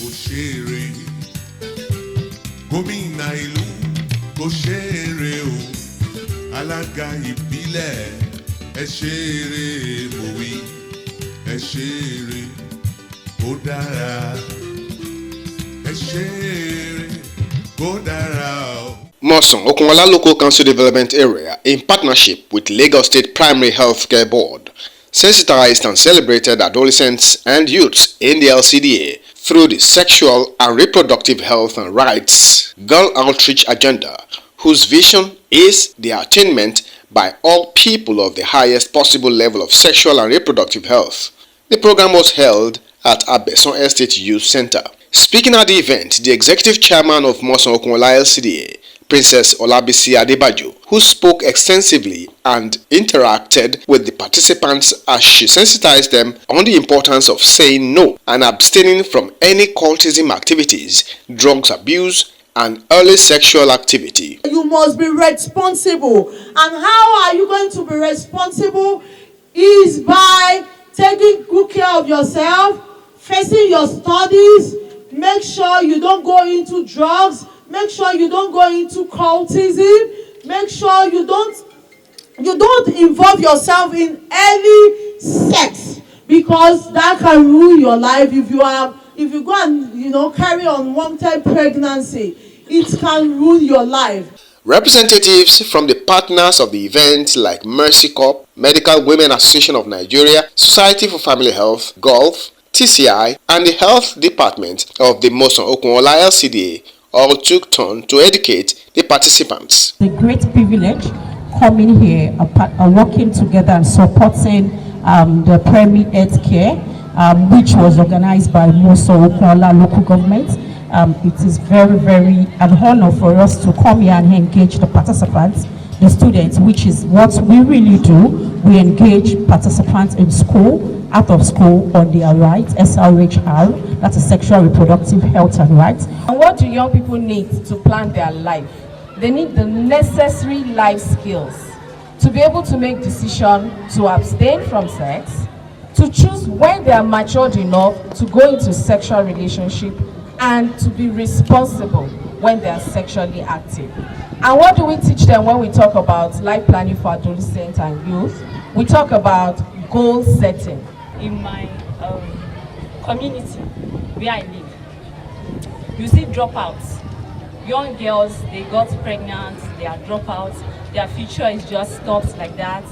òṣèré gómìnà ìlú òṣèré o alága ìbílẹ̀ ẹ ṣeré mòwe ẹ ṣeré ó dára ẹ ṣeré ó dára o. Mosan, Okunola Local Council Development Area, in partnership with Lagos State Primary Healthcare Board, sensitized and celebrated adolescents and youths in the Lcda through the Sexual and Reproductive Health and Rights Girl Outreach Agenda, whose vision is the attainment by all people of the highest possible level of sexual and reproductive health. The program was held at Abeson Estate Youth Center. Speaking at the event, the executive chairman of Mosan Okunola Lcda, Princess Olabisi Adebajo, who spoke extensively and interacted with the participants as she sensitized them on the importance of saying no and abstaining from any cultism activities, drugs abuse, and early sexual activity. You must be responsible. And how are you going to be responsible? Is by taking good care of yourself, facing your studies, make sure you don't go into drugs, make sure you don't go into cultism, make sure you don't involve yourself in any sex, because that can ruin your life. If you go and carry unwanted pregnancy, it can ruin your life. Representatives from the partners of the event like Mercy Corp, Medical Women Association of Nigeria, Society for Family Health, Gulf, TCI, and the Health Department of the Mosan Okunola Lcda all took turn to educate the participants. It's a great privilege coming here, working together and supporting the primary health care, which was organized by Mosan Okunola local government. It is very, very an honor for us to come here and engage the participants, the students, which is what we really do. We engage participants in school, out of school, on their rights, SRHR, that's a sexual reproductive health and rights. And what do young people need to plan their life? They need the necessary life skills to be able to make decisions to abstain from sex, to choose when they are matured enough to go into sexual relationship, and to be responsible when they are sexually active. And what do we teach them when we talk about life planning for adolescents and youth? We talk about goal setting. In my community where I live, you see dropouts. Young girls, they got pregnant, they are dropouts, their future is just stopped like that.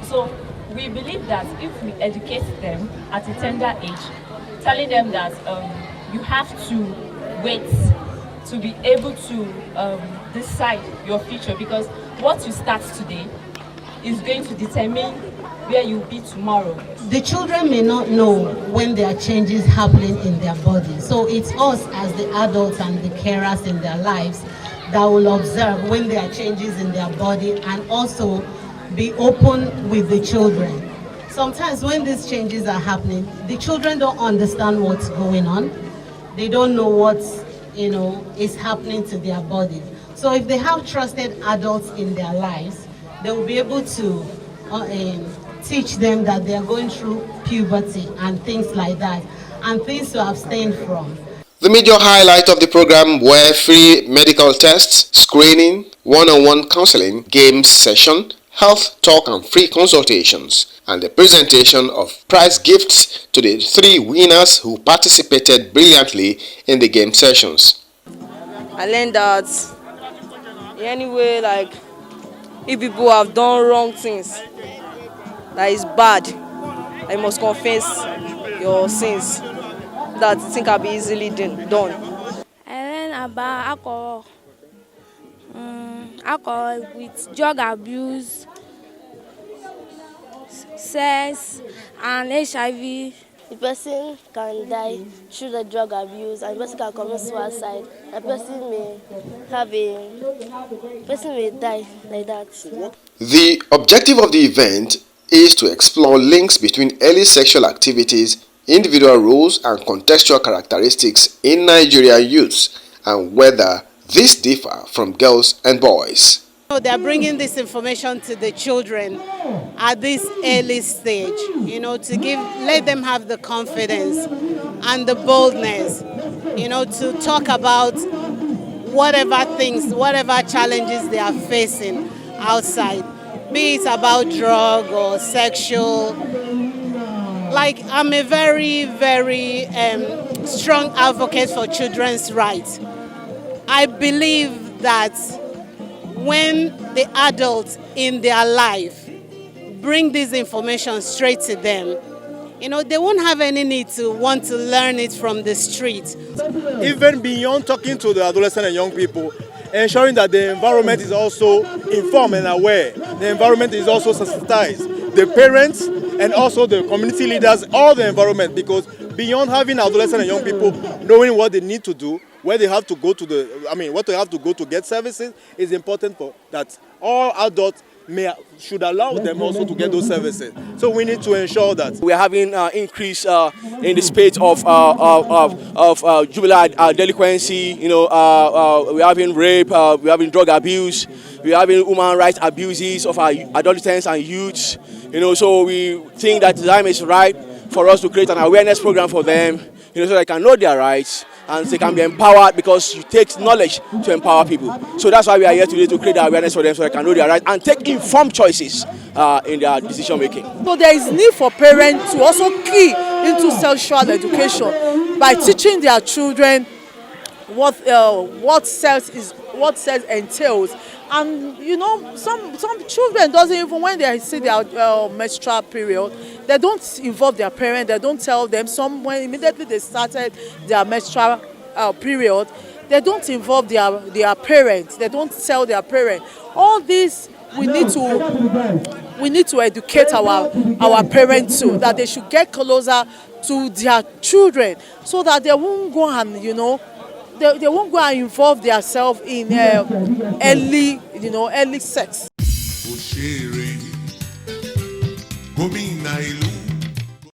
So we believe that if we educate them at a tender age, telling them that you have to wait to be able to decide your future, because what you start today is going to determine where you'll be tomorrow. The children may not know when there are changes happening in their body. So it's us as the adults and the carers in their lives that will observe when there are changes in their body and also be open with the children. Sometimes when these changes are happening, the children don't understand what's going on. They don't know what is happening to their body. So if they have trusted adults in their lives, they will be able to teach them that they are going through puberty and things like that, and things to abstain from. The major highlight of the program were free medical tests, screening, one-on-one counseling, games session, health talk and free consultations, and the presentation of prize gifts to the 3 winners who participated brilliantly in the game sessions. I learned that anyway, like if people have done wrong things that is bad, I must confess your sins. That thing can be easily done. I learned about alcohol with drug abuse, sex, and HIV. The person can die through the drug abuse, and the person can commit suicide. The person may die like that. The objective of the event is to explore links between early sexual activities, individual roles, and contextual characteristics in Nigerian youths, and whether these differ from girls and boys. So they're bringing this information to the children at this early stage, to let them have the confidence and the boldness, to talk about whatever challenges they are facing outside, be it about drug or sexual. Like, I'm a very, very strong advocate for children's rights. I believe that when the adults in their life bring this information straight to them, they won't have any need to want to learn it from the street. Even beyond talking to the adolescent and young people, ensuring that the environment is also informed and aware. The environment is also sensitized. The parents and also the community leaders, all the environment, because beyond having adolescent and young people knowing what they need to do, where they have to go what they have to go to get services, is important for that all adults should allow them also to get those services. So we need to ensure that we are having increase in the space of juvenile delinquency. We're having rape, we're having drug abuse, we're having human rights abuses of our adolescents and youths. So we think that the time is right for us to create an awareness program for them, so they can know their rights and they can be empowered, because it takes knowledge to empower people. So that's why we are here today, to create awareness for them so they can know their rights and take informed choices in their decision making. So there is need for parents to also key into sexual education by teaching their children what sex entails. And some children doesn't even, when they see their menstrual period, they don't involve their parents, they don't tell them. Some, when immediately they started their menstrual period, they don't involve their parents, they don't tell their parents. All this we need to educate our parents too, that they should get closer to their children, so that they won't go and they won't go and involve themselves in early sex. Gómìnà ìlú